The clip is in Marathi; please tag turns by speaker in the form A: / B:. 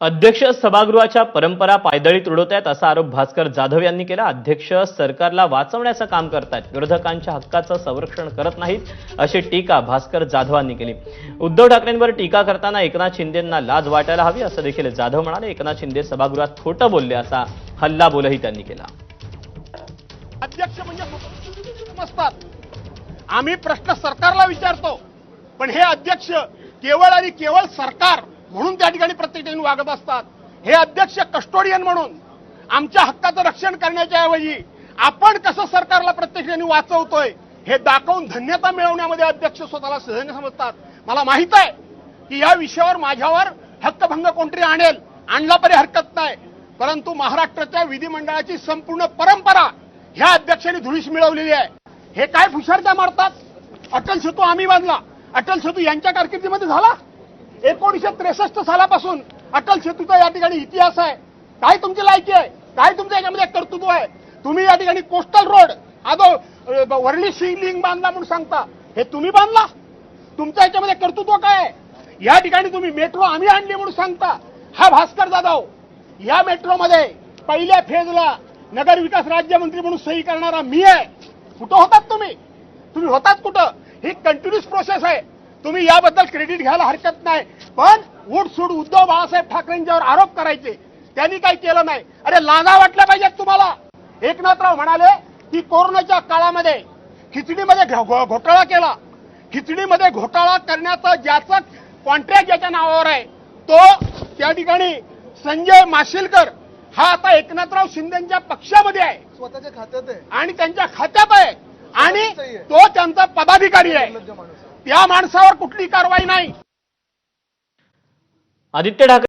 A: अध्यक्ष सभागृहाच्या परंपरा पायदळीत उडवत आहेत असा आरोप भास्कर जाधव यांनी केला। अध्यक्ष सरकारला वाचवण्याचं काम करतात, विरोधकांच्या हक्काचं संरक्षण करत नाहीत अशी टीका भास्कर जाधवांनी केली। उद्धव ठाकरेंवर टीका करताना एकनाथ शिंदेंना लाज वाटायला हवी असं देखील जाधव म्हणाले। एकनाथ शिंदे सभागृहात खोटं बोलले असा हल्लाबोलही त्यांनी केला।
B: अध्यक्ष म्हणजे समजतात, आम्ही प्रश्न सरकारला विचारतो, पण हे अध्यक्ष केवळ आणि केवळ सरकार म्हणून त्या ठिकाणी प्रत्येक ठिकाणी वागत असतात। हे अध्यक्ष कस्टोडियन म्हणून आमच्या हक्काचं रक्षण करण्याच्या ऐवजी आपण कसं सरकारला प्रत्येक ठिकाणी वाचवतोय हे दाखवून धन्यता मिळवण्यामध्ये अध्यक्ष स्वतःला सहज समजतात। मला माहित आहे की या विषयावर माझ्यावर हक्कभंग कोणतरी आणला तरी हरकत नाही, परंतु महाराष्ट्राच्या विधिमंडळाची संपूर्ण परंपरा ह्या अध्यक्षांनी धुळीस मिळवलेली आहे। हे काय फुशारक्या मारतात? अटल सेतू आम्ही बांधला, अटल सेतू यांच्या कारकिर्दीमध्ये झाला। 1963 सालापासून अटल सेतूचा या ठिकाणी इतिहास आहे। काय तुमची लायकी आहे? काय तुमचं याच्यामध्ये कर्तृत्व आहे? तुम्ही या ठिकाणी कोस्टल रोड वर्ली शिवलिंग बांधला म्हणून सांगता, हे तुम्ही बांधला? तुमच्या याच्यामध्ये कर्तृत्व काय आहे? या ठिकाणी तुम्ही मेट्रो आम्ही आणली म्हणून सांगता। हा भास्कर जाधव या मेट्रोमध्ये पहिल्या फेजला नगर विकास राज्यमंत्री म्हणून सही करणारा मी आहे। कुठं होतात तुम्ही? तुम्ही होतात कुठं? ही कंटिन्युअस प्रोसेस आहे। तुम्ही याबद्दल क्रेडिट घ्यायला हरकत नाही, पण उठसूट उद्धव बाळासाहेब ठाकरेंच्यावर आरोप करायचे, त्यांनी काही केलं नाही। अरे लाजा वाटल्या पाहिजेत तुम्हाला। एकनाथराव म्हणाले की कोरोनाच्या काळामध्ये खिचडीमध्ये घोटाळा केला, खिचडीमध्ये घोटाळा करण्याचा ज्याचा कॉन्ट्रॅक्ट ज्याच्या नावावर आहे तो त्या ठिकाणी संजय माशिलकर हा आता एकनाथराव शिंदेच्या पक्षामध्ये आहे,
C: स्वतःच्या खात्यात आहे
B: आणि त्यांच्या खात्यात आहे, आणि तो त्यांचा पदाधिकारी आहे। त्या माणसावर कुठली कारवाई नाही।
A: आदित्य ठाकरे